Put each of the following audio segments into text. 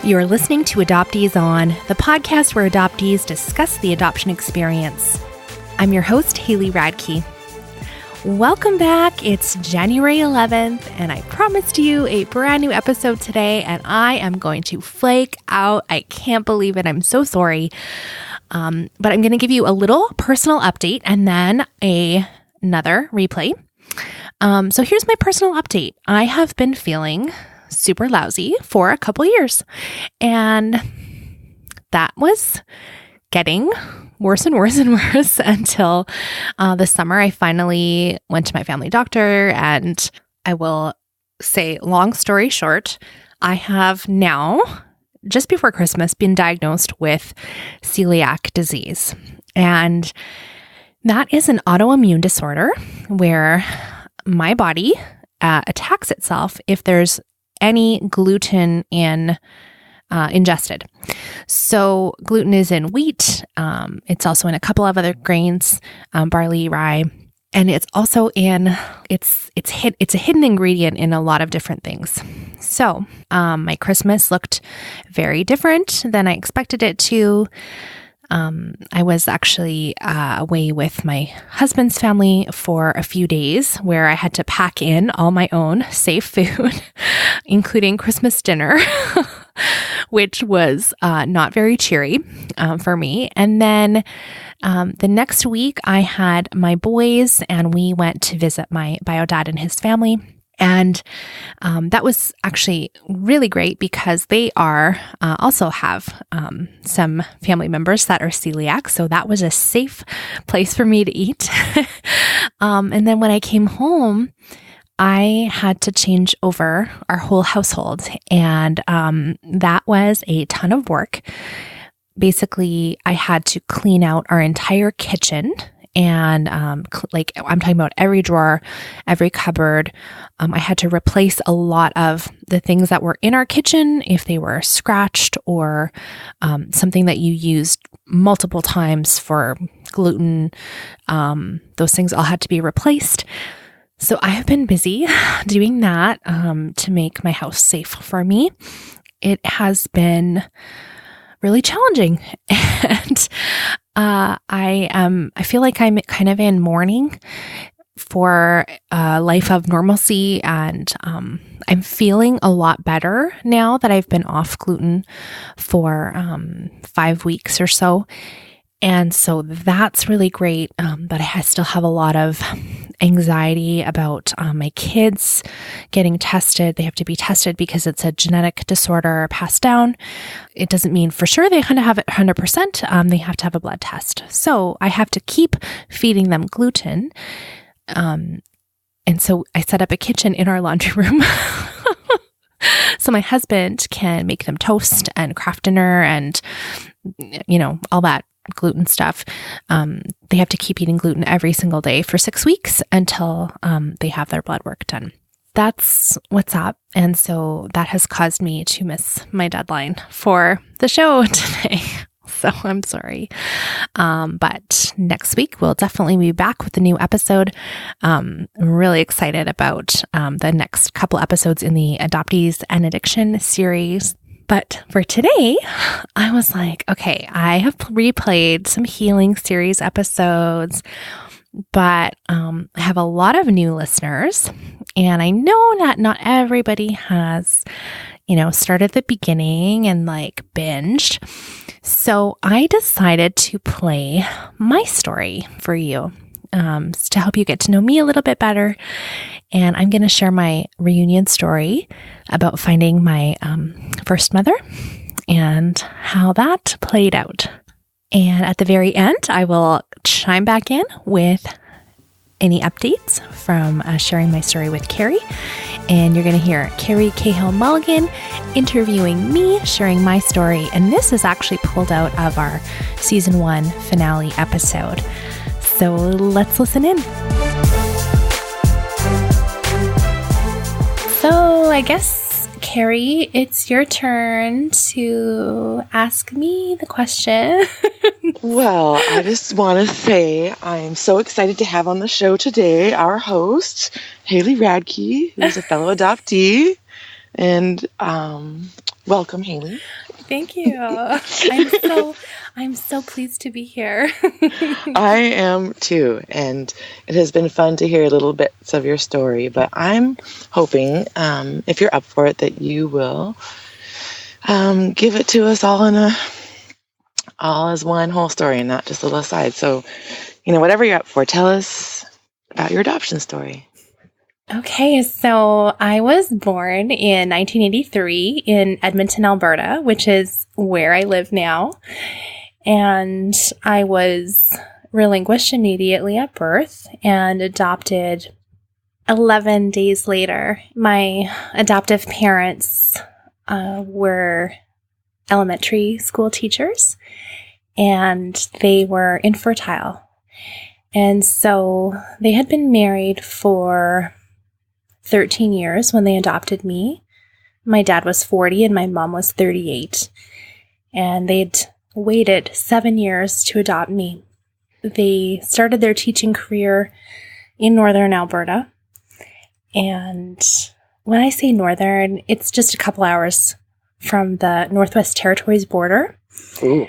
You're listening to Adoptees On, the podcast where adoptees discuss the adoption experience. I'm your host, Haley Radke. Welcome back. It's January 11th, and I promised you a brand new episode today, and I am going to flake out. I can't believe it. I'm so sorry. But I'm going to give you a little personal update and then another replay. So here's my personal update. I have been feeling super lousy for a couple years, and that was getting worse and worse and worse until this summer. I finally went to my family doctor, and I will say, long story short, I have now, just before Christmas, been diagnosed with celiac disease. And that is an autoimmune disorder where my body attacks itself if there's any gluten ingested. So gluten is in wheat. It's also in a couple of other grains, barley, rye, and it's also in it's a hidden ingredient in a lot of different things. So my Christmas looked very different than I expected it to. I was actually away with my husband's family for a few days where I had to pack in all my own safe food, including Christmas dinner, which was not very cheery for me. And then the next week I had my boys, and we went to visit my bio dad and his family. And that was actually really great because they also have some family members that are celiac. So that was a safe place for me to eat. And then when I came home, I had to change over our whole household. And that was a ton of work. Basically, I had to clean out our entire kitchen. And I'm talking about every drawer, every cupboard. I had to replace a lot of the things that were in our kitchen if they were scratched or something that you used multiple times for gluten. Those things all had to be replaced. So I have been busy doing that to make my house safe for me. It has been really challenging, and I feel like I'm kind of in mourning for a life of normalcy, and I'm feeling a lot better now that I've been off gluten for 5 weeks or so. And so that's really great, but I still have a lot of anxiety about my kids getting tested. They have to be tested because it's a genetic disorder passed down. It doesn't mean for sure they're going to have it 100%. They have to have a blood test. So I have to keep feeding them gluten. And so I set up a kitchen in our laundry room so my husband can make them toast and craft dinner and, all that gluten stuff. They have to keep eating gluten every single day for 6 weeks until they have their blood work done. That's what's up. And so that has caused me to miss my deadline for the show today. So I'm sorry. But next week we'll definitely be back with a new episode. I'm really excited about the next couple episodes in the Adoptees and Addiction series. But for today, I was like, okay, I have replayed some healing series episodes, but I have a lot of new listeners, and I know that not everybody has, started at the beginning and binged. So I decided to play my story for you to help you get to know me a little bit better. And I'm going to share my reunion story about finding my first mother and how that played out. And at the very end, I will chime back in with any updates from sharing my story with Carrie. And you're going to hear Carrie Cahill-Mulligan interviewing me, sharing my story. And this is actually pulled out of our season 1 finale episode. So let's listen in. So I guess, Carrie, it's your turn to ask me the question. Well, I just want to say I'm so excited to have on the show today our host, Haley Radke, who's a fellow adoptee. And Welcome, Haley. Thank you. I'm so pleased to be here. I am too, and it has been fun to hear little bits of your story, but I'm hoping, if you're up for it, that you will give it to us all all as one whole story and not just a little aside. So, whatever you're up for, tell us about your adoption story. Okay, so I was born in 1983 in Edmonton, Alberta, which is where I live now. And I was relinquished immediately at birth and adopted 11 days later. My adoptive parents were elementary school teachers, and they were infertile. And so they had been married for 13 years when they adopted me. My dad was 40 and my mom was 38. And they'd waited 7 years to adopt me. They started their teaching career in northern Alberta. And when I say northern, it's just a couple hours from the Northwest Territories border. Ooh.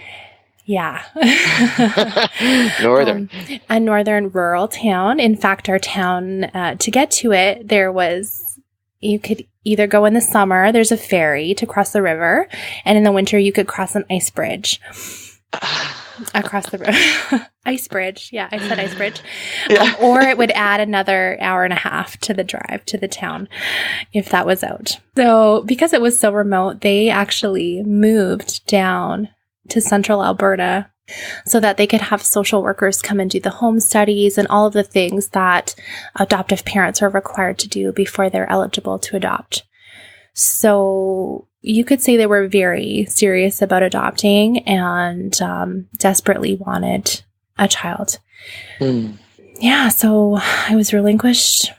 Yeah. Northern. A northern rural town. In fact, our town, to get to it, you could either go in the summer, there's a ferry to cross the river, and in the winter you could cross an ice bridge across the river. Ice bridge. Yeah, I said ice bridge. Yeah. Or it would add another hour and a half to the drive to the town if that was out. So because it was so remote, they actually moved down to central Alberta so that they could have social workers come and do the home studies and all of the things that adoptive parents are required to do before they're eligible to adopt. So you could say they were very serious about adopting and desperately wanted a child. Mm. Yeah, so I was relinquished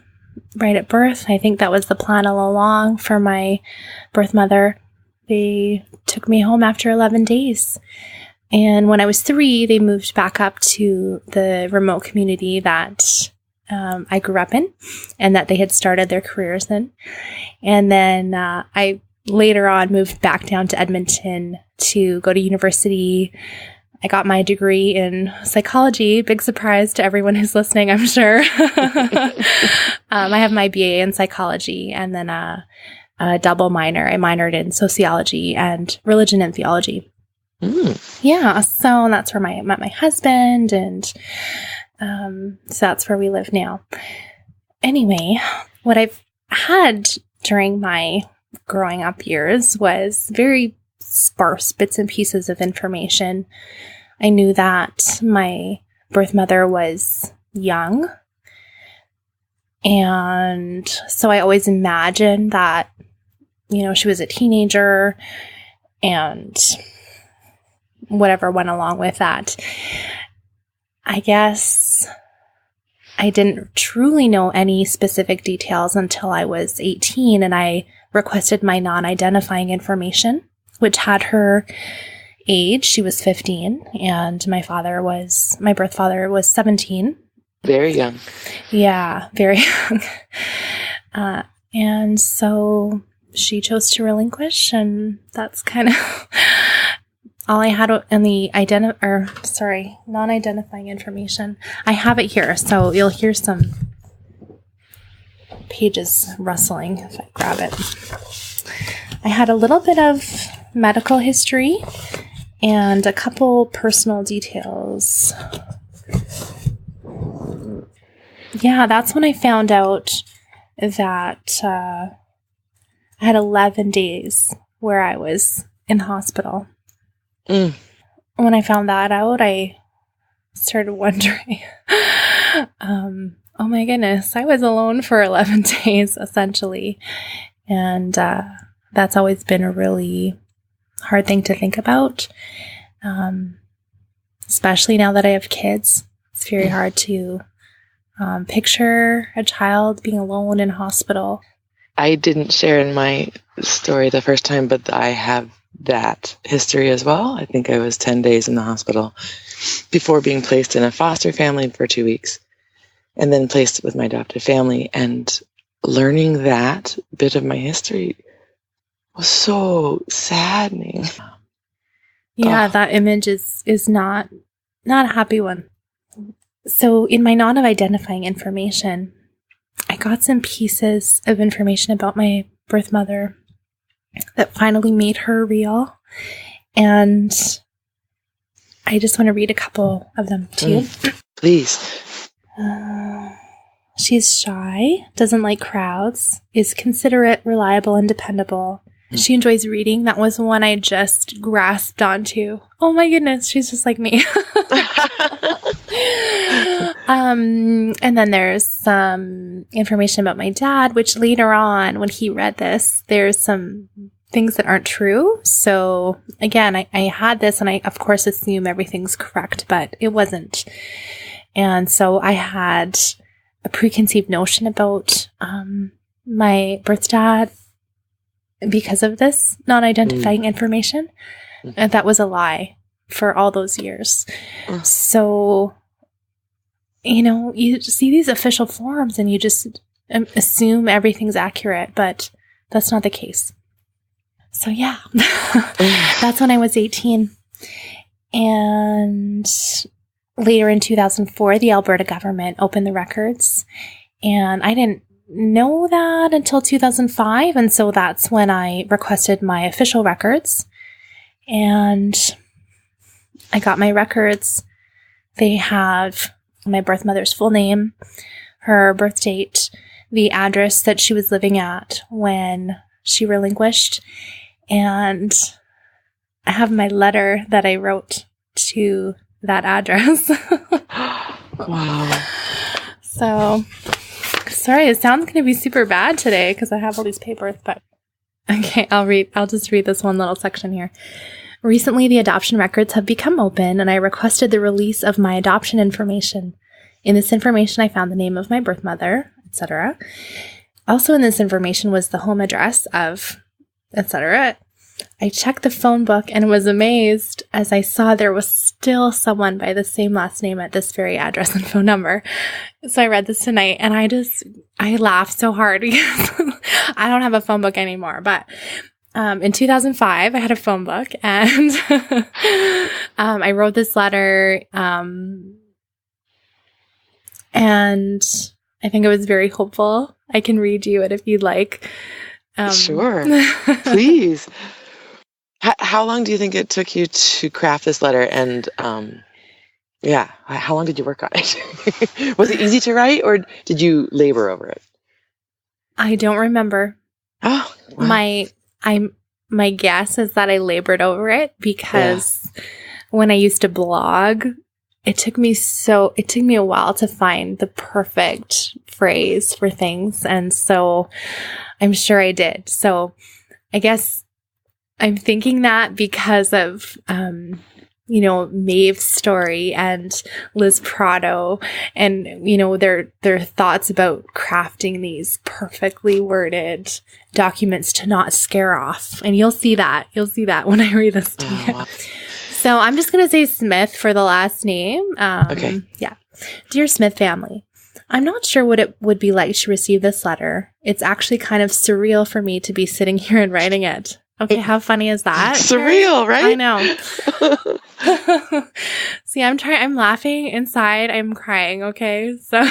right at birth. I think that was the plan all along for my birth mother. They took me home after 11 days. And when I was 3, they moved back up to the remote community that I grew up in and that they had started their careers in. And then I later on moved back down to Edmonton to go to university. I got my degree in psychology. Big surprise to everyone who's listening, I'm sure. I have my BA in psychology and then a double minor. I minored in sociology and religion and theology. Mm. Yeah, so that's where I met my husband, and so that's where we live now. Anyway, what I've had during my growing up years was very sparse bits and pieces of information. I knew that my birth mother was young, and so I always imagined that, she was a teenager and whatever went along with that. I guess I didn't truly know any specific details until I was 18 and I requested my non-identifying information, which had her age. She was 15 and my birth father was 17. Very young. Yeah, very young. And so she chose to relinquish, and that's kind of all I had in the non-identifying information. I have it here, so you'll hear some pages rustling if I grab it. I had a little bit of medical history and a couple personal details. Yeah, that's when I found out that I had 11 days where I was in hospital. Mm. When I found that out, I started wondering, oh my goodness, I was alone for 11 days, essentially. And that's always been a really hard thing to think about, especially now that I have kids. It's very hard to picture a child being alone in hospital. I didn't share in my story the first time, but I have that history as well. I think I was 10 days in the hospital before being placed in a foster family for 2 weeks and then placed with my adoptive family. And learning that bit of my history was so saddening. Yeah, Oh. that image is not a happy one. So in my note of identifying information, I got some pieces of information about my birth mother that finally made her real. And I just want to read a couple of them to you. Please. She's shy, doesn't like crowds, is considerate, reliable, and dependable. She enjoys reading. That was one I just grasped onto. Oh my goodness, she's just like me. And then there's some information about my dad, which later on, when he read this, there's some things that aren't true. So again, I had this and I, of course, assume everything's correct, but it wasn't. And so I had a preconceived notion about my birth dad because of this non-identifying information. And that was a lie for all those years. So, you see these official forms and you just assume everything's accurate, but that's not the case. So yeah, that's when I was 18. And later in 2004, the Alberta government opened the records, and I didn't know that until 2005. And so that's when I requested my official records, and I got my records. They have my birth mother's full name, her birth date, the address that she was living at when she relinquished, and I have my letter that I wrote to that address. Wow. So, sorry, it sounds going to be super bad today because I have all these papers, but okay, I'll just read this one little section here. Recently, the adoption records have become open, and I requested the release of my adoption information. In this information, I found the name of my birth mother, etc. Also in this information was the home address of etc. I checked the phone book and was amazed as I saw there was still someone by the same last name at this very address and phone number. So I read this tonight and I laughed so hard because I don't have a phone book anymore. But in 2005, I had a phone book and I wrote this letter and I think it was very hopeful. I can read you it if you'd like. Sure. Please. How long do you think it took you to craft this letter? And how long did you work on it? Was it easy to write or did you labor over it? I don't remember. Oh, wow. My guess is that I labored over it because when I used to blog, it took me a while to find the perfect phrase for things. And so I'm sure I did. So I guess I'm thinking that because of, Maeve's story and Liz Prado and, their thoughts about crafting these perfectly worded documents to not scare off. And you'll see that when I read this to you. Wow. So I'm just going to say Smith for the last name. Okay. Yeah. Dear Smith family, I'm not sure what it would be like to receive this letter. It's actually kind of surreal for me to be sitting here and writing it. Okay, how funny is that? Surreal, right? I know. See, I'm laughing inside. I'm crying, okay? So,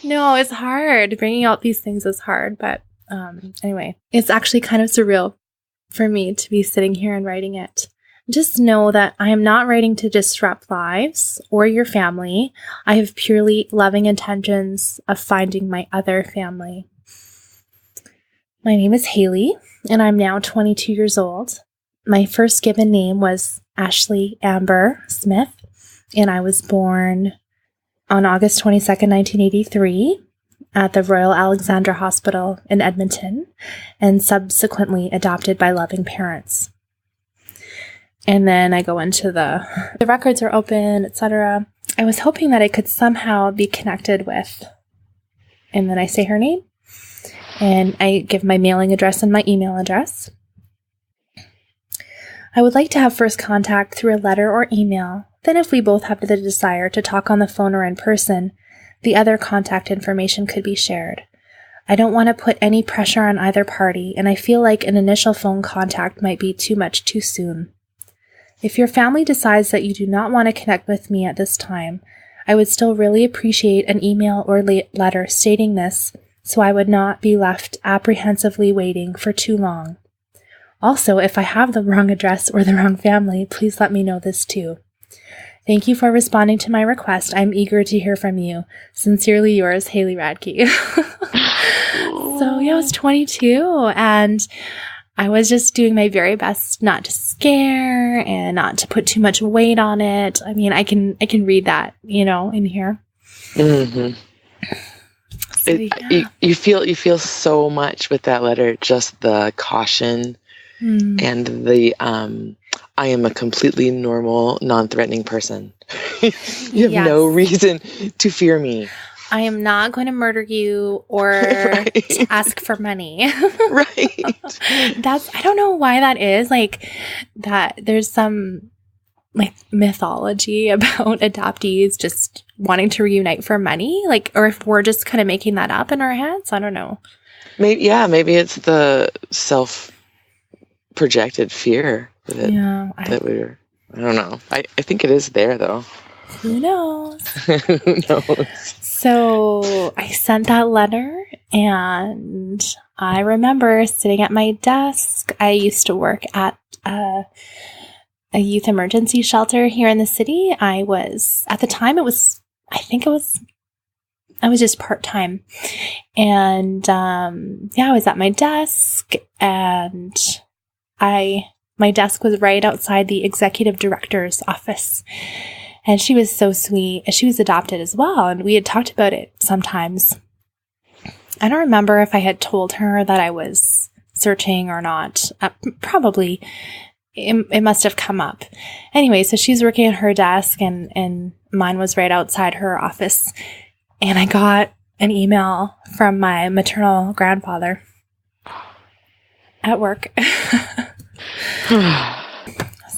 no, it's hard. Bringing out these things is hard. But anyway, it's actually kind of surreal for me to be sitting here and writing it. Just know that I am not writing to disrupt lives or your family. I have purely loving intentions of finding my other family. My name is Haley, and I'm now 22 years old. My first given name was Ashley Amber Smith, and I was born on August 22nd, 1983 at the Royal Alexandra Hospital in Edmonton, and subsequently adopted by loving parents. And then I go into the records are open, etc. I was hoping that I could somehow be connected with, and then I say her name. And I give my mailing address and my email address. I would like to have first contact through a letter or email. Then if we both have the desire to talk on the phone or in person, the other contact information could be shared. I don't want to put any pressure on either party, and I feel like an initial phone contact might be too much too soon. If your family decides that you do not want to connect with me at this time, I would still really appreciate an email or letter stating this, so I would not be left apprehensively waiting for too long. Also, if I have the wrong address or the wrong family, please let me know this too. Thank you for responding to my request. I'm eager to hear from you. Sincerely yours, Haley Radke. So yeah, I was 22 and I was just doing my very best not to scare and not to put too much weight on it. I mean, I can read that, in here. Mm-hmm. So, yeah. You feel so much with that letter, just the caution and the I am a completely normal, non-threatening person. You have no reason to fear me. I am not going to murder you or to ask for money. Right. I don't know why that is. Like that there's some like mythology about adoptees just wanting to reunite for money. Like, or if we're just kind of making that up in our heads. I don't know. Maybe it's the self-projected fear that we're, I don't know. I think it is there though. Who knows? Who knows? So I sent that letter and I remember sitting at my desk. I used to work at a youth emergency shelter here in the city. I was, at the time I was just part-time. And I was at my desk and my desk was right outside the executive director's office. And she was so sweet. She was adopted as well. And we had talked about it sometimes. I don't remember if I had told her that I was searching or not. Probably. It must have come up. Anyway, so she's working at her desk and mine was right outside her office. And I got an email from my maternal grandfather at work. So I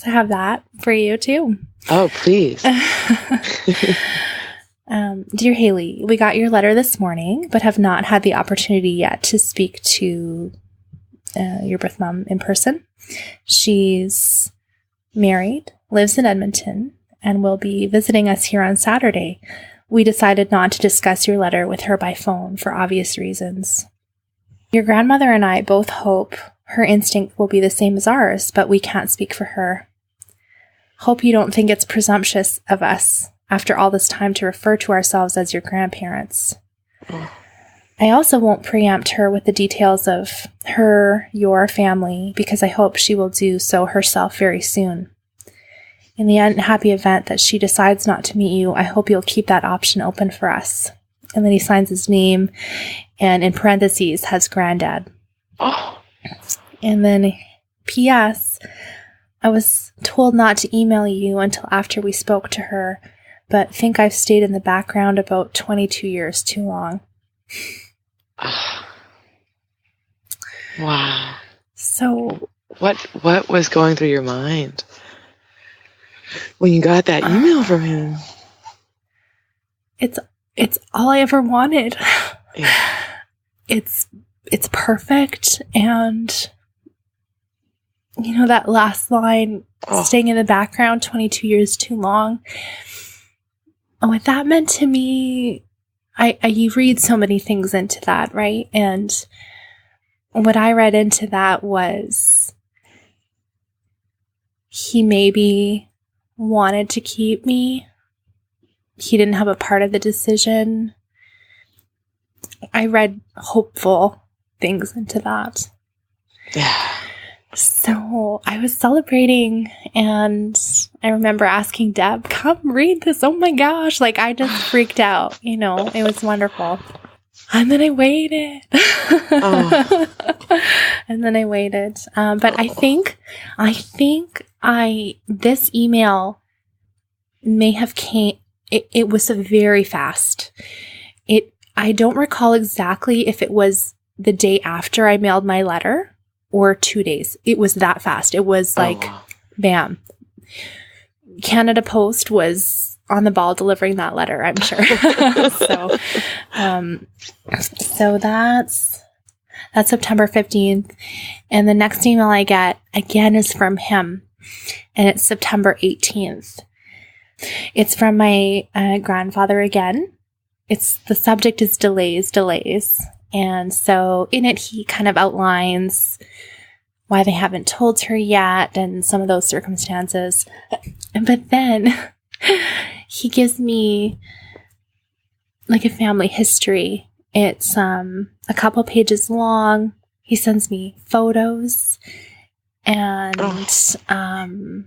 have that for you too. Oh, please. Dear Haley, we got your letter this morning, but have not had the opportunity yet to speak to your birth mom in person. She's married, lives in Edmonton, and will be visiting us here on Saturday. We decided not to discuss your letter with her by phone for obvious reasons. Your grandmother and I both hope her instinct will be the same as ours, but we can't speak for her. Hope you don't think it's presumptuous of us, after all this time, to refer to ourselves as your grandparents. I also won't preempt her with the details of your family, because I hope she will do so herself very soon. In the unhappy event that she decides not to meet you, I hope you'll keep that option open for us. And then he signs his name, and in parentheses has Granddad. Oh. And then P.S. I was told not to email you until after we spoke to her, but think I've stayed in the background about 22 years too long. Wow. So what was going through your mind when you got that email from him? It's all I ever wanted. Yeah. It's perfect, and that last line, staying in the background 22 years too long. And what that meant to me, you read so many things into that, right? And what I read into that was he maybe wanted to keep me. He didn't have a part of the decision. I read hopeful things into that. Yeah. So I was celebrating, and I remember asking Deb, come read this. Oh my gosh. Like, I just freaked out, it was wonderful. And then I waited. Oh. And then I waited. But I think this email may have it was very fast. I don't recall exactly if it was the day after I mailed my letter or 2 days. It was that fast. It was like, bam. Canada Post was on the ball delivering that letter, I'm sure. So that's September 15th. And the next email I get again is from him, and it's September 18th. It's from my grandfather again. The subject is delays. And so in it, he kind of outlines why they haven't told her yet and some of those circumstances. But then he gives me like a family history. It's a couple pages long. He sends me photos and some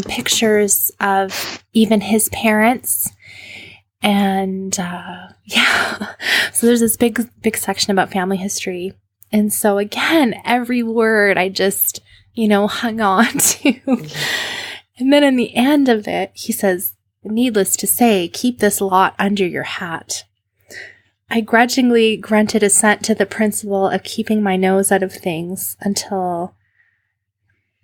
pictures of even his parents. And so there's this big section about family history. And so again, every word I just, hung on to. And then in the end of it, he says, needless to say, keep this lot under your hat. I grudgingly grunted assent to the principle of keeping my nose out of things until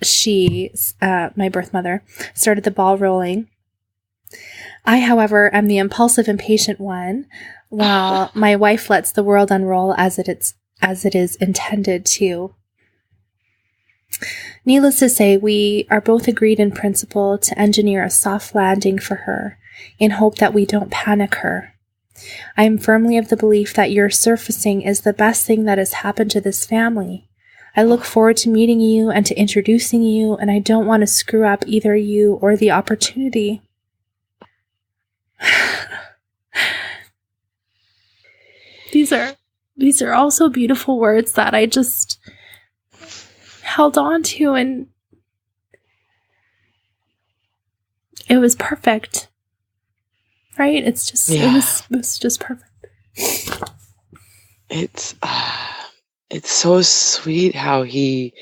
she, my birth mother, started the ball rolling. I, however, am the impulsive, impatient one, while my wife lets the world unroll as it is intended to. Needless to say, we are both agreed in principle to engineer a soft landing for her, in hope that we don't panic her. I am firmly of the belief that your surfacing is the best thing that has happened to this family. I look forward to meeting you and to introducing you, and I don't want to screw up either you or the opportunity. These are also beautiful words that I just held on to, and it was perfect. Right? It's just it was just perfect. It's so sweet how he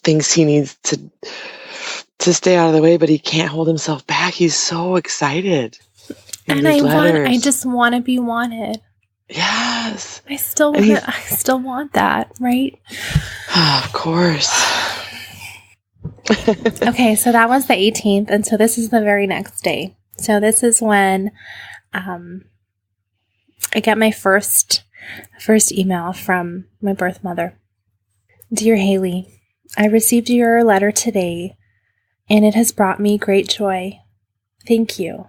thinks he needs to stay out of the way, but he can't hold himself back. He's so excited. And I just want to be wanted. Yes. I still want that, right? Of course. Okay, so that was the 18th, and so this is the very next day. So this is when I get my first email from my birth mother. Dear Haley, I received your letter today, and it has brought me great joy. Thank you.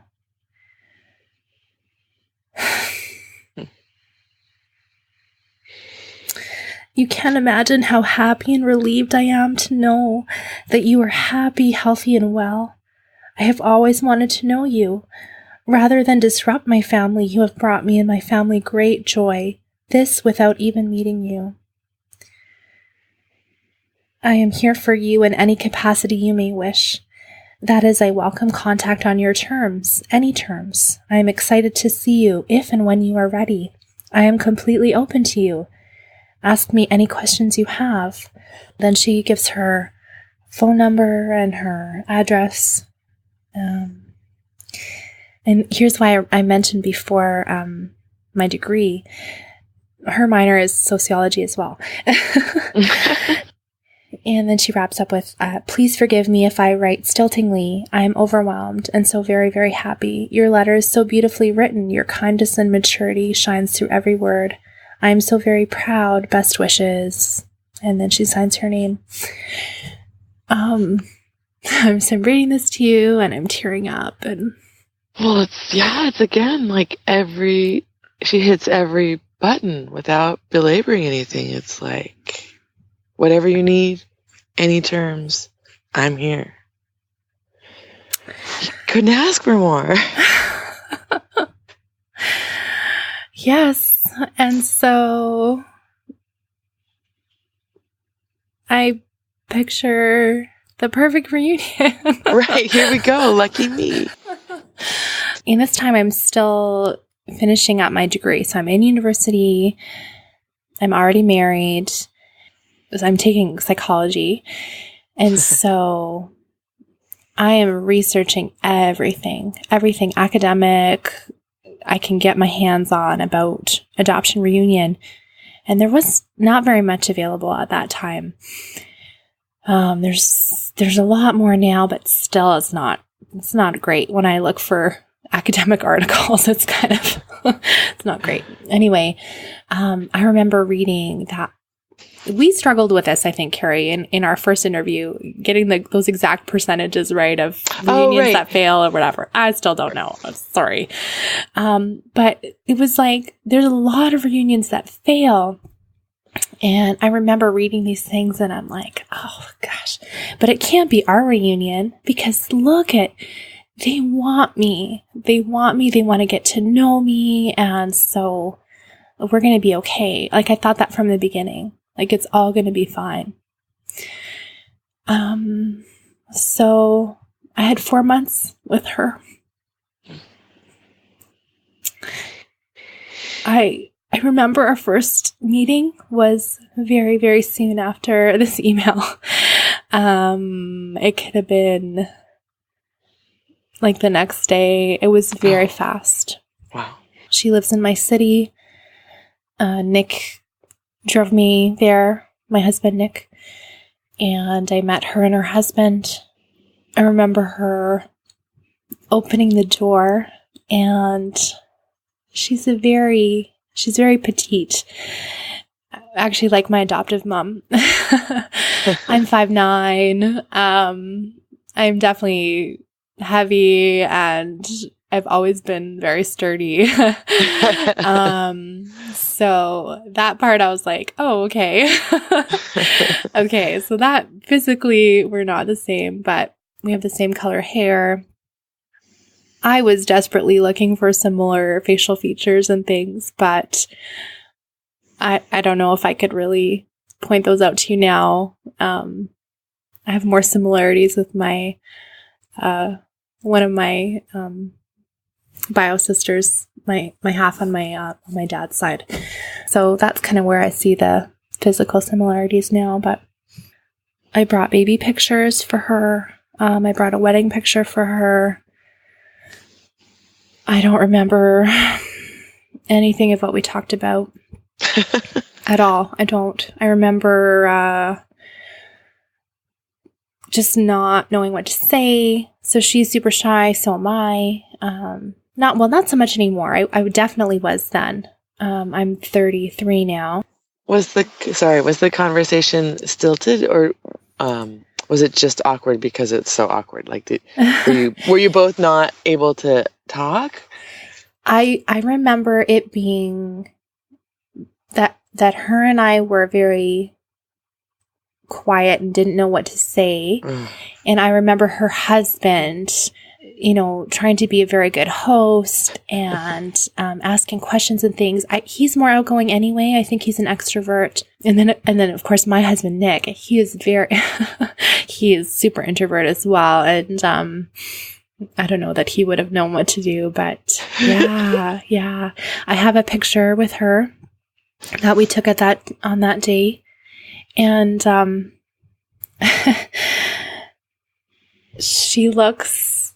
You can't imagine how happy and relieved I am to know that you are happy, healthy, and well. I have always wanted to know you. Rather than disrupt my family, you have brought me and my family great joy, this without even meeting you. I am here for you in any capacity you may wish. That is, I welcome contact on your terms, any terms. I am excited to see you if and when you are ready. I am completely open to you. Ask me any questions you have. Then she gives her phone number and her address. And here's why I mentioned before my degree. Her minor is sociology as well. And then she wraps up with, please forgive me if I write stiltingly. I am overwhelmed and so very, very happy. Your letter is so beautifully written. Your kindness and maturity shines through every word. I am so very proud. Best wishes. And then she signs her name. I'm reading this to you and I'm tearing up. And well, it's again she hits every button without belaboring anything. It's like, whatever you need, any terms, I'm here. You couldn't ask for more. Yes. And so I picture the perfect reunion. Right. Here we go. Lucky me. And this time I'm still finishing up my degree. So I'm in university. I'm already married. I'm taking psychology. And so I am researching everything academic I can get my hands on about adoption reunion. And there was not very much available at that time. There's a lot more now, but still it's not it's not great when I look for academic articles. It's kind of, it's not great. Anyway, I remember reading that we struggled with this, I think, Carrie, in our first interview, getting those exact percentages right of reunions that fail or whatever. I still don't know. I'm sorry. But it was like, there's a lot of reunions that fail. And I remember reading these things and I'm like, oh gosh, but it can't be our reunion because look at, they want me. They want to get to know me. And so we're going to be okay. Like I thought that from the beginning. Like, it's all going to be fine. So I had 4 months with her. I remember our first meeting was very, very soon after this email. It could have been like the next day. It was very fast. Wow. She lives in my city. Nick drove me there, my husband, Nick, and I met her and her husband. I remember her opening the door, and she's very petite. Actually, like my adoptive mom. I'm 5'9". I'm definitely heavy, and I've always been very sturdy. So that part I was like, oh, okay. Okay. So that physically we're not the same, but we have the same color hair. I was desperately looking for similar facial features and things, but I don't know if I could really point those out to you now. I have more similarities with my, one of my, bio sisters, my half on my dad's side. So that's kind of where I see the physical similarities now. But I brought baby pictures for her. I brought a wedding picture for her. I don't remember anything of what we talked about at all. I don't. I remember just not knowing what to say. So she's super shy. So am I. Not so much anymore. I definitely was then. I'm 33 now. Was the conversation stilted, or was it just awkward because it's so awkward? Like, were you both not able to talk? I remember it being that her and I were very quiet and didn't know what to say. And I remember her husband, trying to be a very good host and asking questions and things. He's more outgoing anyway. I think he's an extrovert. And then of course my husband Nick, he is he is super introvert as well. And I don't know that he would have known what to do, but yeah. I have a picture with her that we took on that day, and she looks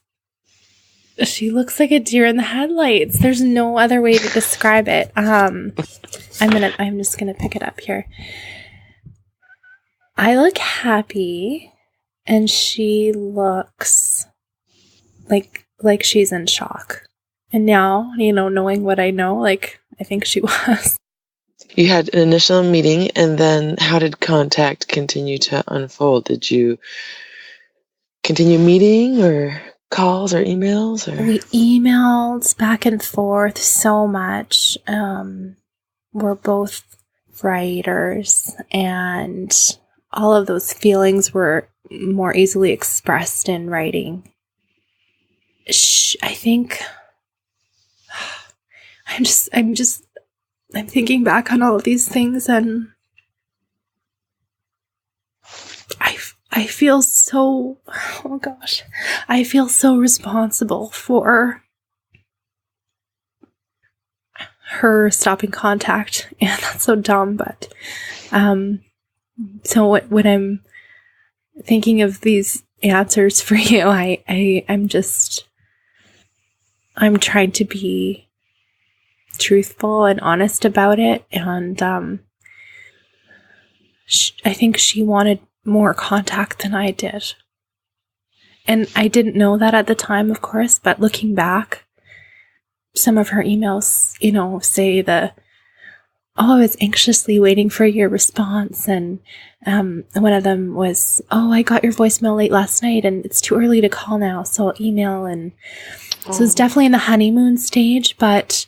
like a deer in the headlights. There's no other way to describe it. I'm just gonna pick it up here. I look happy, and she looks like she's in shock. And now, knowing what I know, like I think she was. You had an initial meeting, and then how did contact continue to unfold? Did you continue meeting, or calls, or emails? Or? We emailed back and forth so much. We're both writers, and all of those feelings were more easily expressed in writing. I think I'm thinking back on all of these things, and I feel so, oh gosh, I feel so responsible for her stopping contact, and that's so dumb, but so when I'm thinking of these answers for you, I'm trying to be truthful and honest about it, and I think she wanted more contact than I did, And I didn't know that at the time, of course, but looking back, some of her emails, say I was anxiously waiting for your response. And one of them was, I got your voicemail late last night and it's too early to call now, so I'll email. And so it's definitely in the honeymoon stage, but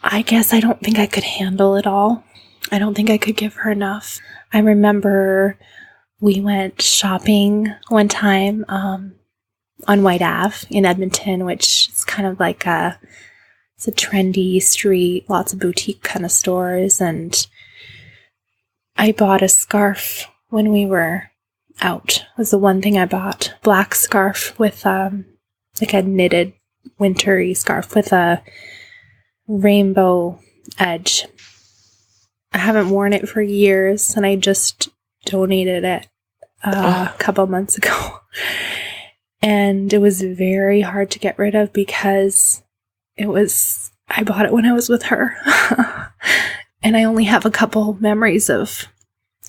I guess I don't think I could handle it all. I don't think I could give her enough. I remember we went shopping one time on White Ave in Edmonton, which is kind of like it's a trendy street, lots of boutique kind of stores. And I bought a scarf when we were out. It was the one thing I bought. Black scarf with like a knitted wintry scarf with a rainbow edge. I haven't worn it for years, and I just donated it a couple months ago. And it was very hard to get rid of because I bought it when I was with her. And I only have a couple memories of,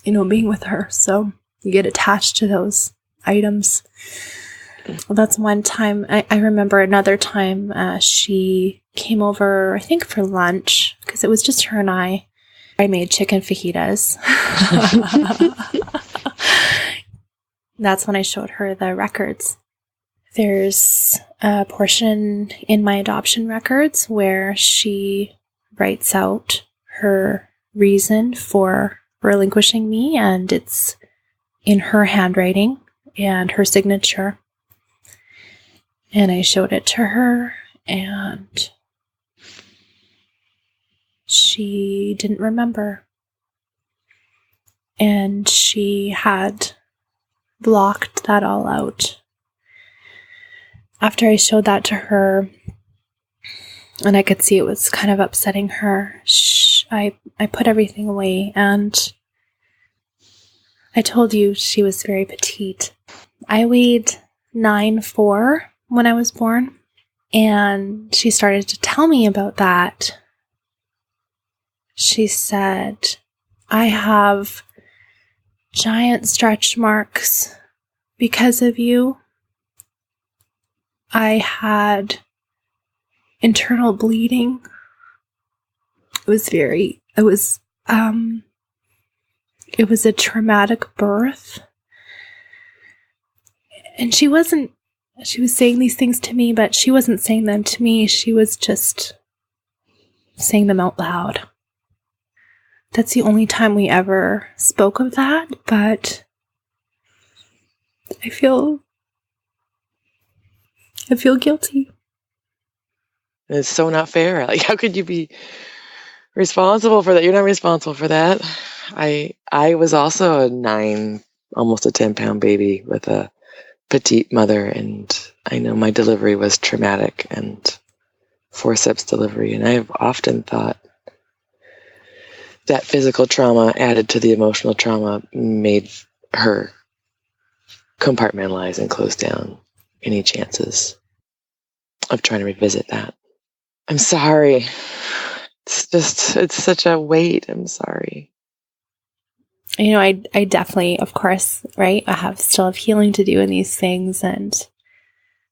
being with her. So you get attached to those items. Well, that's one time. I remember another time she came over, I think for lunch, because it was just her and I. I made chicken fajitas. That's when I showed her the records. There's a portion in my adoption records where she writes out her reason for relinquishing me, and it's in her handwriting and her signature. And I showed it to her, and she didn't remember. And she had blocked that all out. After I showed that to her, and I could see it was kind of upsetting her, I put everything away, and I told you she was very petite. I weighed 9'4" when I was born, and she started to tell me about that. She said, I have giant stretch marks because of you. I had internal bleeding. It was a traumatic birth. And she was saying these things to me, but she wasn't saying them to me. She was just saying them out loud. That's the only time we ever spoke of that, but I feel guilty. It's so not fair. Like, how could you be responsible for that? You're not responsible for that. I was also a 9, almost a 10-pound baby with a petite mother, and I know my delivery was traumatic and forceps delivery, and I've often thought that physical trauma added to the emotional trauma made her compartmentalize and close down any chances of trying to revisit that. I'm sorry. It's such a weight. I'm sorry. I definitely, of course, right? I still have healing to do in these things. And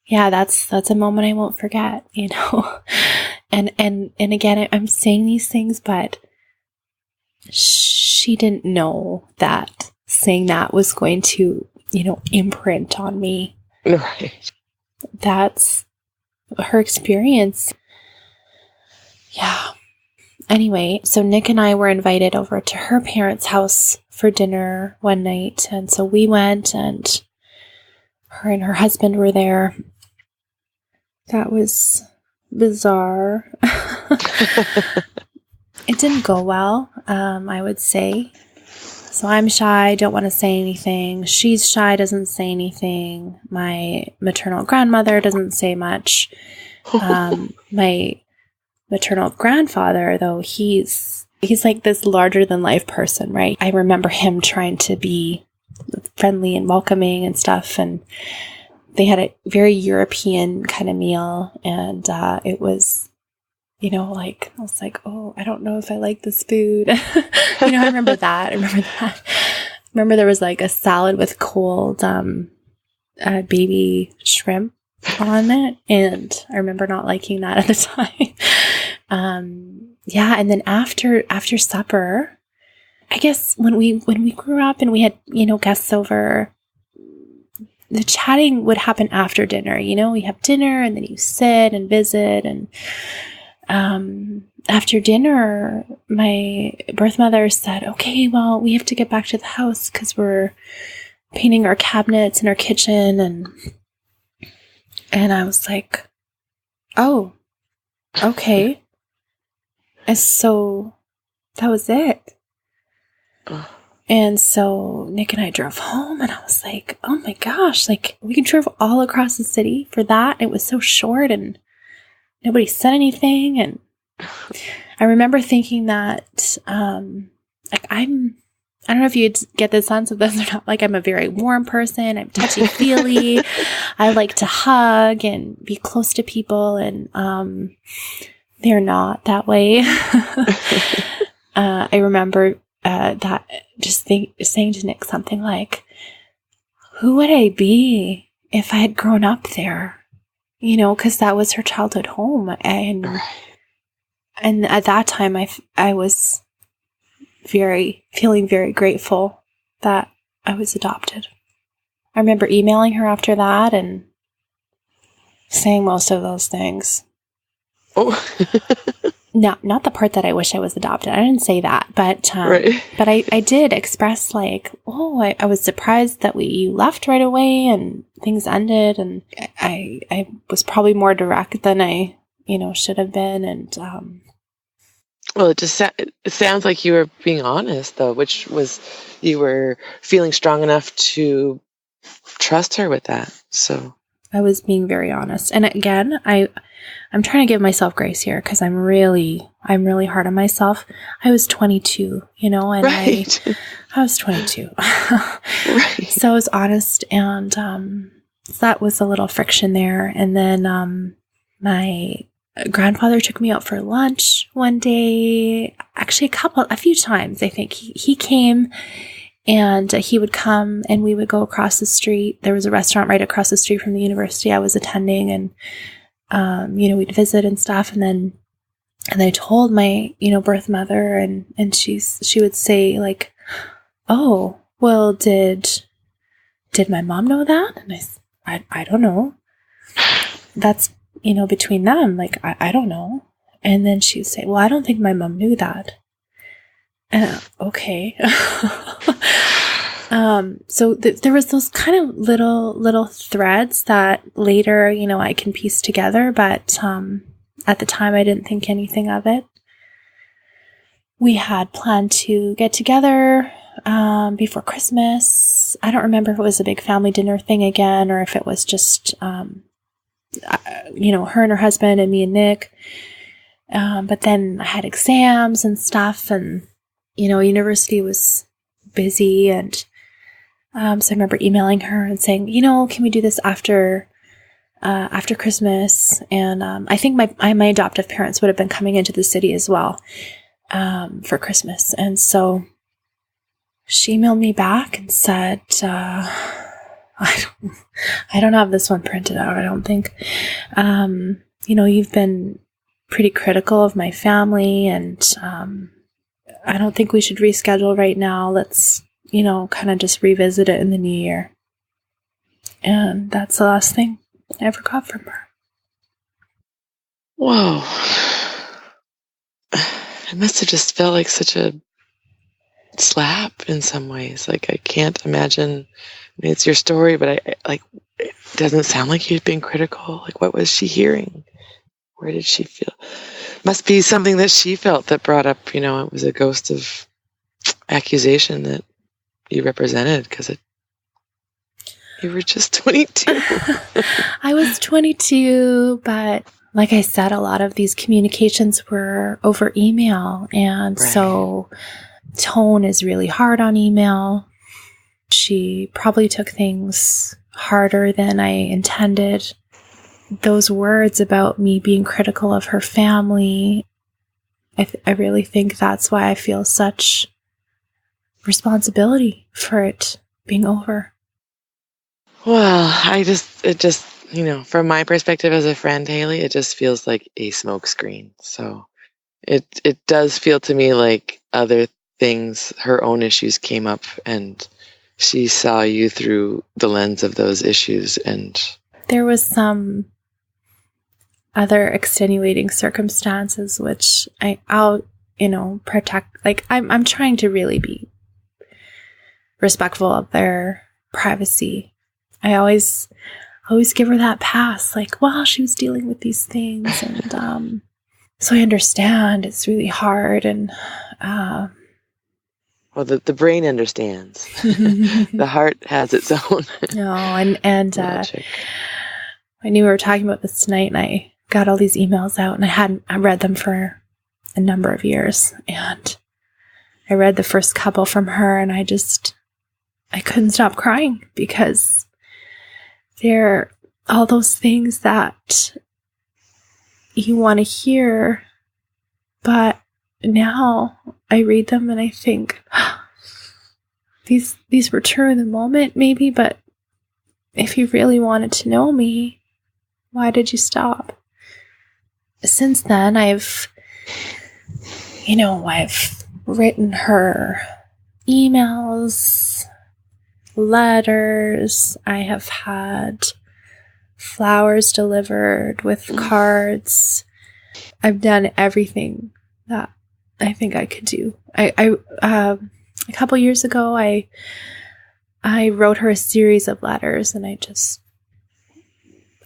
yeah, that's a moment I won't forget, and again, I'm saying these things, but she didn't know that saying that was going to, imprint on me. Right. That's her experience. Yeah. Anyway, so Nick and I were invited over to her parents' house for dinner one night. And so we went, and her and her husband were there. That was bizarre. It didn't go well, I would say. So I'm shy, don't want to say anything. She's shy, doesn't say anything. My maternal grandmother doesn't say much. My maternal grandfather, though, he's like this larger than life person, right? I remember him trying to be friendly and welcoming and stuff, and they had a very European kind of meal, and it was, I was like, oh, I don't know if I like this food. I remember that. I remember there was like a salad with cold baby shrimp on it. And I remember not liking that at the time. Yeah. And then after supper, I guess when we grew up and we had, guests over, the chatting would happen after dinner. We have dinner and then you sit and visit. And after dinner, my birth mother said, okay, well, we have to get back to the house because we're painting our cabinets in our kitchen. And I was like, oh, okay. And so that was it. And so Nick and I drove home and I was like, oh my gosh, like we drove all across the city for that. It was so short and nobody said anything. And I remember thinking that, like I don't know if you get the sense of this or not, like I'm a very warm person. I'm touchy-feely. I like to hug and be close to people. And they're not that way. I remember that just saying to Nick something like, who would I be if I had grown up there? Because that was her childhood home. And at that time, I was feeling very grateful that I was adopted. I remember emailing her after that and saying most of those things. Oh. Not the part that I wish I was adopted. I didn't say that, but but I did express like, I was surprised that you left right away and things ended, and I was probably more direct than I should have been, and well, it sounds like you were being honest though, which was you were feeling strong enough to trust her with that. So I was being very honest, and again, I'm trying to give myself grace here because I'm really hard on myself. I was 22, and right. I was 22. Right. So I was honest, and so that was a little friction there. And then my grandfather took me out for lunch one day, actually a few times, I think. He came, and he would come and we would go across the street. There was a restaurant right across the street from the university I was attending, and we'd visit and stuff. And I told my, birth mother, and she would say like, oh, well, did my mom know that? And I don't know. That's, between them. Like, I don't know. And then she would say, well, I don't think my mom knew that. And okay. So there was those kind of little threads that later, I can piece together, but at the time I didn't think anything of it. We had planned to get together before Christmas. I don't remember if it was a big family dinner thing again, or if it was just, her and her husband and me and Nick. But then I had exams and stuff, and, university was busy, and so I remember emailing her and saying, can we do this after Christmas? And I think my adoptive parents would have been coming into the city as well for Christmas. And so she emailed me back and said, I don't have this one printed out, I don't think. You've been pretty critical of my family, and I don't think we should reschedule right now. Let's kind of just revisit it in the new year. And that's the last thing I ever got from her. Whoa. It must have just felt like such a slap in some ways. Like, I can't imagine. It's your story, but it doesn't sound like you'd been critical. Like, what was she hearing? Where did she feel? Must be something that she felt that brought up, it was a ghost of accusation that you represented, because you were just 22. I was 22, but like I said, a lot of these communications were over email. And so tone is really hard on email. She probably took things harder than I intended. Those words about me being critical of her family, I really think that's why I feel such responsibility for it being over. Well, it just, from my perspective as a friend, Haley, it just feels like a smokescreen. So it does feel to me like other things, her own issues came up and she saw you through the lens of those issues. And there was some other extenuating circumstances, which I'll protect. Like I'm trying to really be respectful of their privacy. I always give her that pass. Like, well, she was dealing with these things, and so I understand it's really hard. And well, the brain understands. The heart has its own. No, and I knew we were talking about this tonight, and I got all these emails out, and I read them for a number of years, and I read the first couple from her, and I couldn't stop crying because they're all those things that you want to hear, but now I read them and I think, these were true in the moment, maybe, but if you really wanted to know me, why did you stop? Since then, I've written her emails, letters. I have had flowers delivered with cards. I've done everything that I think I could do. A couple years ago, I wrote her a series of letters, and I just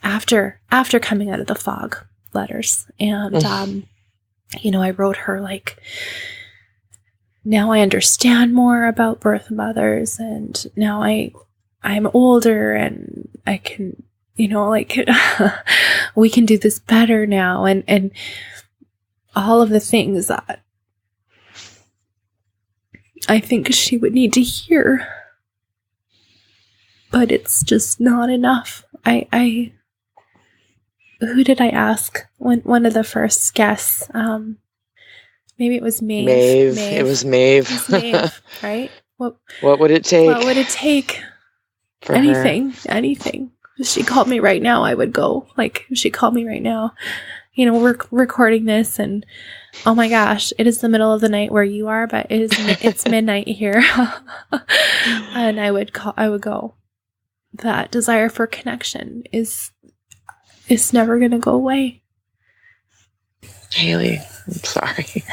after coming out of the fog letters, and I wrote her like, now I understand more about birth mothers, and now I'm older and I can, we can do this better now, and all of the things that I think she would need to hear, but it's just not enough. Who did I ask? One of the first guests, maybe it was Maeve. It was Maeve. It was Maeve, right? What would it take? What would it take? For anything. her? Anything. If she called me right now, I would go. Like, if she called me right now, we're recording this, and oh my gosh, it is the middle of the night where you are, but it's midnight here. And I would go. That desire for connection is never going to go away. Haley, I'm sorry.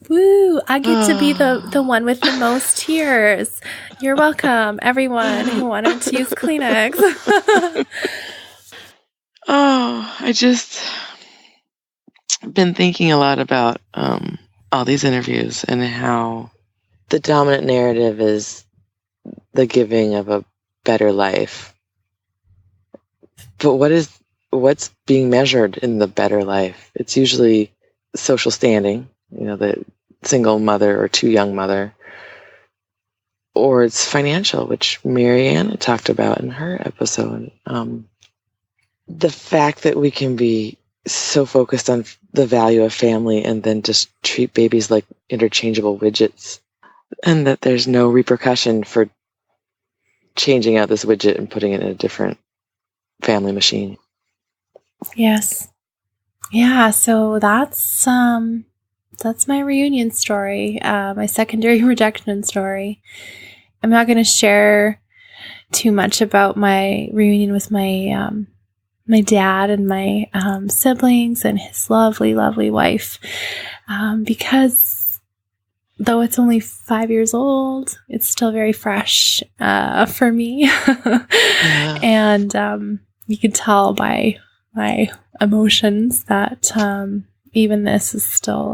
Woo! I get to be the one with the most tears. You're welcome, everyone who wanted to use Kleenex. I just been thinking a lot about all these interviews and how the dominant narrative is the giving of a better life. But what's being measured in the better life? It's usually social standing, the single mother or too young mother, or it's financial, which Marianne talked about in her episode. The fact that we can be so focused on the value of family and then just treat babies like interchangeable widgets, and that there's no repercussion for changing out this widget and putting it in a different family machine. Yes. Yeah, so that's my reunion story, my secondary rejection story. I'm not going to share too much about my reunion with my my dad and my siblings and his lovely, lovely wife, because though it's only 5 years old, it's still very fresh for me. Yeah. And you can tell by my emotions that even this is still,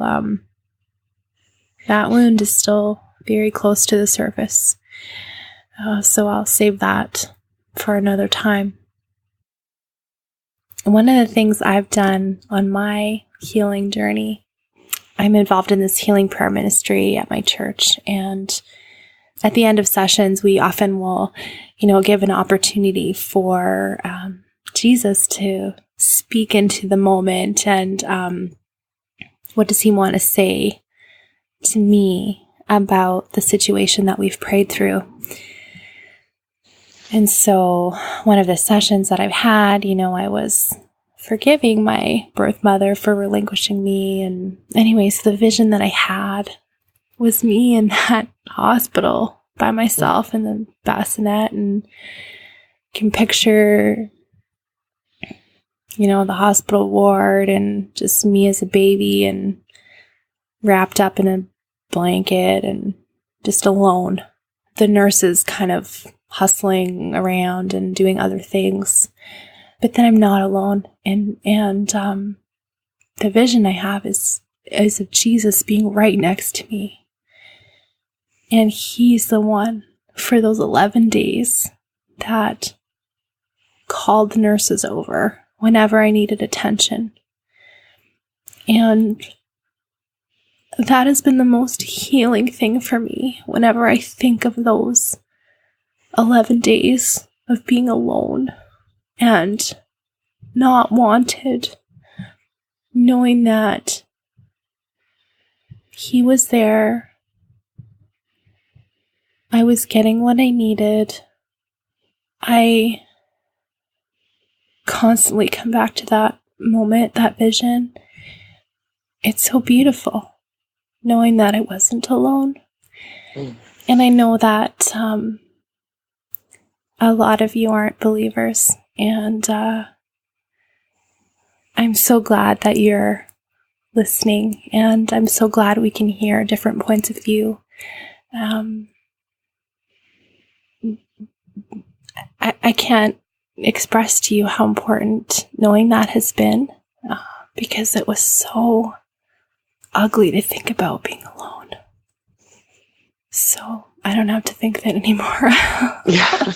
that wound is still very close to the surface. So I'll save that for another time. One of the things I've done on my healing journey, I'm involved in this healing prayer ministry at my church, and at the end of sessions, we often will, give an opportunity for Jesus to speak into the moment, and what does he want to say to me about the situation that we've prayed through. And so one of the sessions that I've had, I was forgiving my birth mother for relinquishing me. And anyways, the vision that I had was me in that hospital by myself in the bassinet, and can picture, the hospital ward and just me as a baby and wrapped up in a blanket and just alone. The nurses kind of hustling around and doing other things, but then I'm not alone. And the vision I have is of Jesus being right next to me. And he's the one for those 11 days that called the nurses over whenever I needed attention. And that has been the most healing thing for me whenever I think of those 11 days of being alone and not wanted, knowing that he was there. I was getting what I needed. I constantly come back to that moment, that vision. It's so beautiful, knowing that I wasn't alone. And I know that a lot of you aren't believers, and I'm so glad that you're listening, and I'm so glad we can hear different points of view. I can't express to you how important knowing that has been, because it was so ugly to think about being alone. So I don't have to think that anymore. Yeah.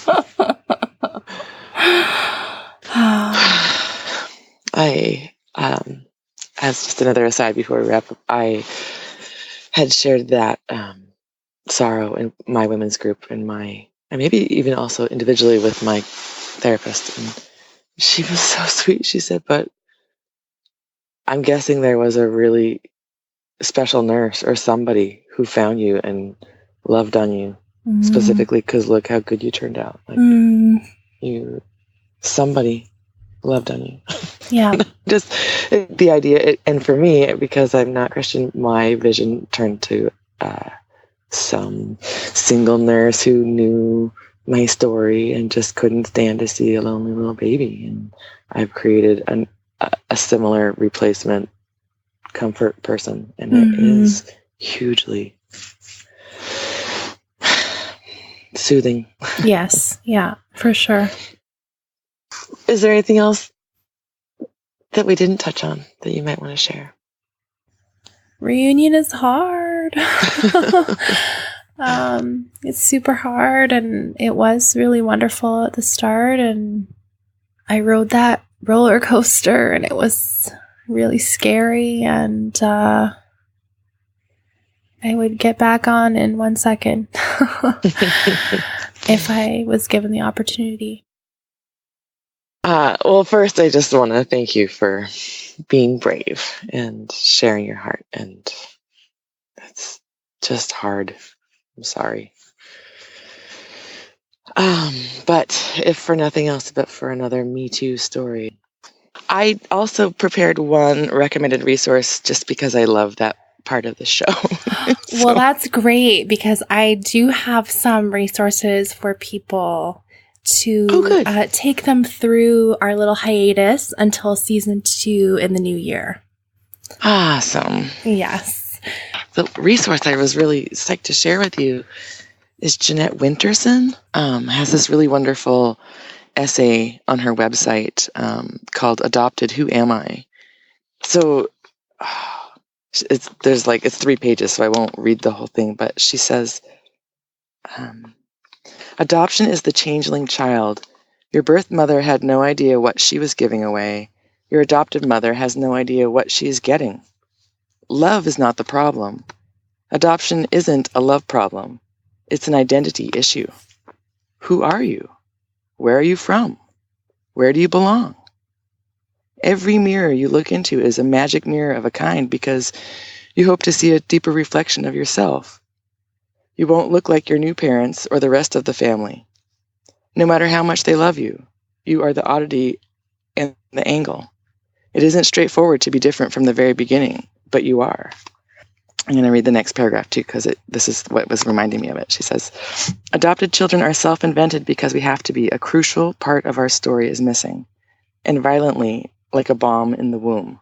As just another aside before we wrap up, I had shared that sorrow in my women's group and maybe even also individually with my therapist. And she was so sweet. She said, but I'm guessing there was a really special nurse or somebody who found you and loved on you specifically because look how good you turned out. Somebody loved on you. Yeah. Just the idea, and for me, because I'm not Christian, my vision turned to some single nurse who knew my story and just couldn't stand to see a lonely little baby. And I've created a similar replacement comfort person, and it is hugely soothing. Yes. Yeah, for sure. Is there anything else that we didn't touch on that you might want to share? Reunion is hard. It's super hard, and it was really wonderful at the start, and I rode that roller coaster, and it was really scary, and I would get back on in 1 second if I was given the opportunity. Well, first, I just want to thank you for being brave and sharing your heart. And it's just hard. I'm sorry. But if for nothing else, but for another Me Too story, I also prepared one recommended resource just because I love that part of the show. Well, that's great, because I do have some resources for people to take them through our little hiatus until season 2 in the new year. Awesome. Yes. The resource I was really psyched to share with you is Jeanette Winterson. Has this really wonderful essay on her website called Adopted, Who Am I? So it's 3 pages, so I won't read the whole thing, but she says, adoption is the changeling child. Your birth mother had no idea what she was giving away. Your adopted mother has no idea what she is getting. Love is not the problem. Adoption isn't a love problem. It's an identity issue. Who are you? Where are you from? Where do you belong? Every mirror you look into is a magic mirror of a kind because you hope to see a deeper reflection of yourself. You won't look like your new parents or the rest of the family. No matter how much they love you, you are the oddity and the angle. It isn't straightforward to be different from the very beginning, but you are. I'm going to read the next paragraph too, because this is what was reminding me of it. She says, adopted children are self-invented because we have to be. A crucial part of our story is missing, and violently, like a bomb in the womb.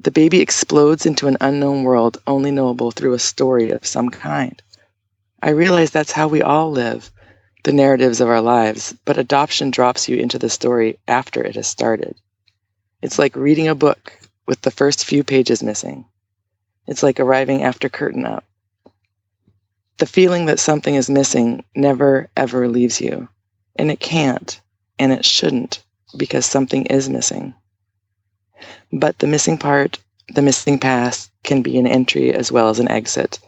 The baby explodes into an unknown world only knowable through a story of some kind. I realize that's how we all live, the narratives of our lives, but adoption drops you into the story after it has started. It's like reading a book with the first few pages missing. It's like arriving after curtain up. The feeling that something is missing never, ever leaves you. And it can't, and it shouldn't, because something is missing. But the missing part, the missing path, can be an entry as well as an exit,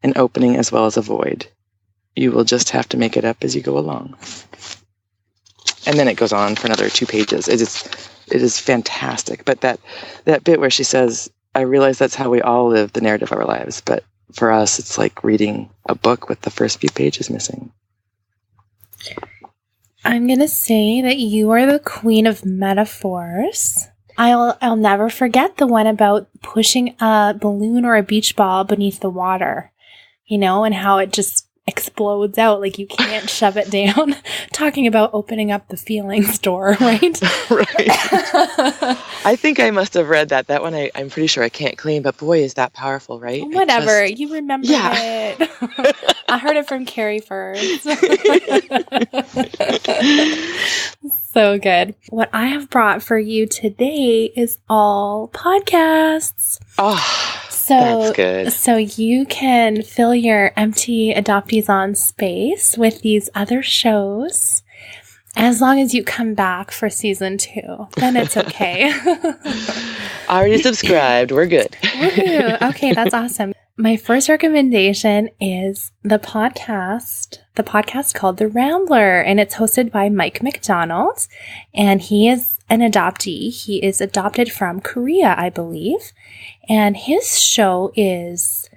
an opening as well as a void. You will just have to make it up as you go along. And then it goes on for another 2 pages. It is fantastic. But that bit where she says, I realize that's how we all live the narrative of our lives, but for us, it's like reading a book with the first few pages missing. I'm going to say that you are the queen of metaphors. I'll never forget the one about pushing a balloon or a beach ball beneath the water, and how it just explodes out, like you can't shove it down. Talking about opening up the feelings door, right? Right. I think I must have read that. That one I'm pretty sure I can't claim, but boy, is that powerful, right? Whatever. You remember it. I heard it from Carrie first. So good. What I have brought for you today is all podcasts. Oh, that's good. So you can fill your empty Adoptees on space with these other shows. As long as you come back for season 2, then it's okay. Already subscribed. We're good. Woohoo. Okay, that's awesome. My first recommendation is the podcast called The Rambler, and it's hosted by Mike McDonald, and he is an adoptee. He is adopted from Korea, I believe, and his show is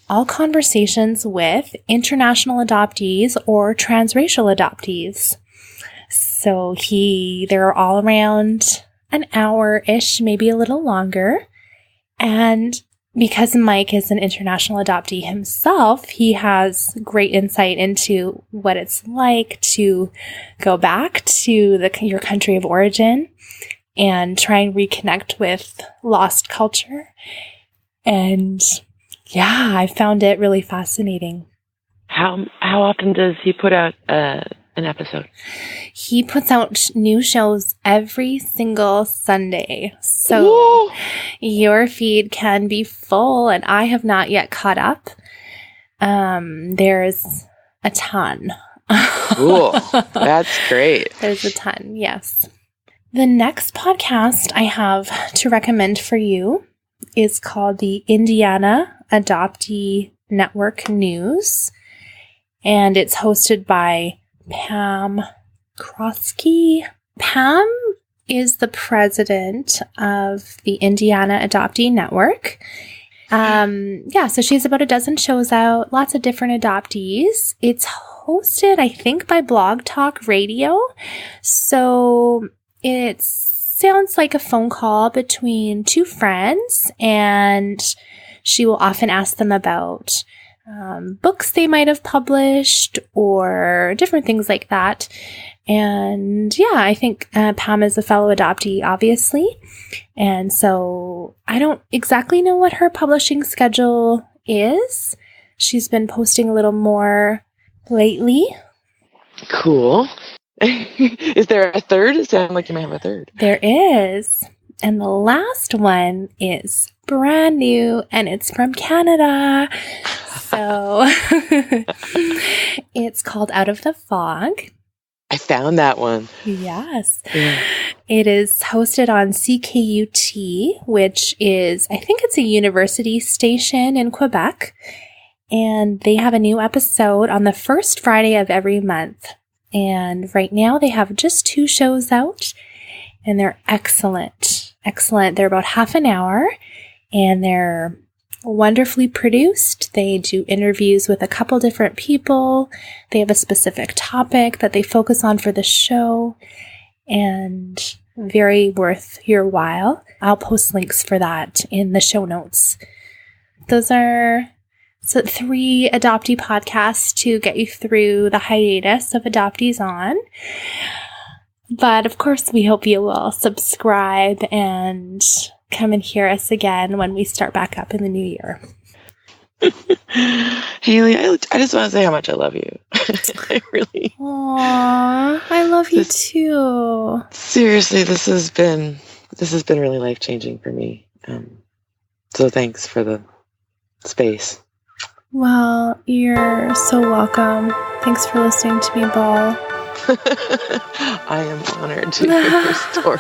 all conversations with international adoptees or transracial adoptees. So they're all around an hour-ish, maybe a little longer. And because Mike is an international adoptee himself, he has great insight into what it's like to go back to your country of origin and try and reconnect with lost culture. And yeah, I found it really fascinating. How often does he put out an episode? He puts out new shows every single Sunday. So Whoa. Your feed can be full, and I have not yet caught up. There's a ton. Cool. That's great. There's a ton, yes. The next podcast I have to recommend for you is called the Indiana Adoptee Network News, and it's hosted by Pam Krotsky. Pam is the president of the Indiana Adoptee Network. So she's about a dozen shows out, lots of different adoptees. It's hosted, I think, by Blog Talk Radio. So it sounds like a phone call between 2 friends, and she will often ask them about books they might have published or different things like that. And yeah, I think Pam is a fellow adoptee, obviously. And so I don't exactly know what her publishing schedule is. She's been posting a little more lately. Cool. Is there a third? It sounds like you might have a third. There is. And the last one is brand new, and it's from Canada. So it's called Out of the Fog. I found that one. Yes. Yeah. It is hosted on CKUT, which is, I think it's a university station in Quebec. And they have a new episode on the first Friday of every month. And right now they have just 2 shows out, and they're excellent. Excellent. They're about half an hour, and they're wonderfully produced. They do interviews with a couple different people. They have a specific topic that they focus on for the show, and very worth your while. I'll post links for that in the show notes. Those are 3 adoptee podcasts to get you through the hiatus of Adoptees On. But of course, we hope you will subscribe and come and hear us again when we start back up in the new year. Haley, I just want to say how much I love you. I really. Aww, I love you too. Seriously, this has been really life-changing for me. So thanks for the space. Well, you're so welcome. Thanks for listening to me bawl. I am honored to hear your story.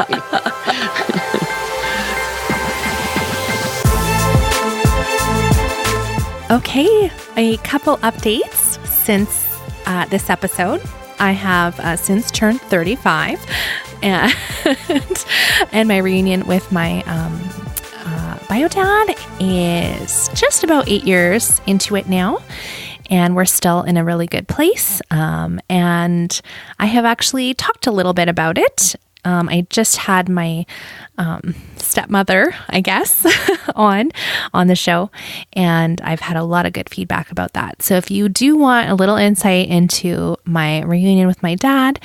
Okay, a couple updates since this episode. I have since turned 35, and my reunion with my bio dad is just about 8 years into it now. And we're still in a really good place. And I have actually talked a little bit about it. I just had my stepmother, I guess, on the show, and I've had a lot of good feedback about that. So if you do want a little insight into my reunion with my dad,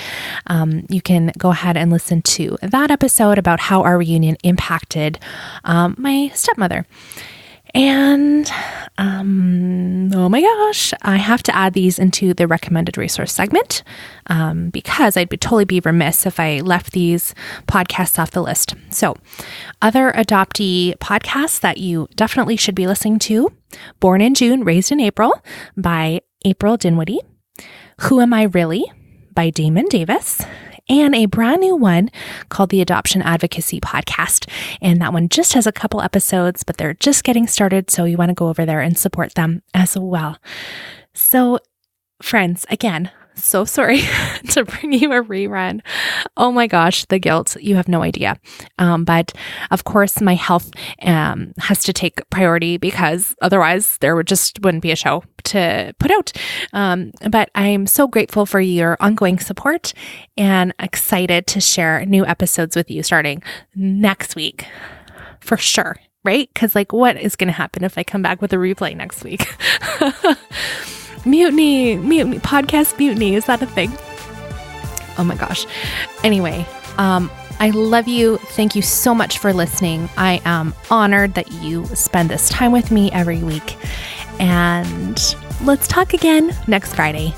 you can go ahead and listen to that episode about how our reunion impacted my stepmother. And, oh my gosh, I have to add these into the recommended resource segment, because I'd totally be remiss if I left these podcasts off the list. So, other adoptee podcasts that you definitely should be listening to: Born in June, Raised in April by April Dinwiddie, Who Am I Really by Damon Davis, and a brand new one called the Adoption Advocacy Podcast. And that one just has a couple episodes, but they're just getting started, so you want to go over there and support them as well. So, friends, again, so sorry to bring you a rerun. Oh my gosh, the guilt. You have no idea. But of course, my health has to take priority, because otherwise there wouldn't be a show to put out. But I'm so grateful for your ongoing support and excited to share new episodes with you starting next week for sure. Right? Because what is going to happen if I come back with a replay next week? Mutiny, podcast mutiny. Is that a thing? Oh my gosh. Anyway, I love you. Thank you so much for listening. I am honored that you spend this time with me every week. And let's talk again next Friday.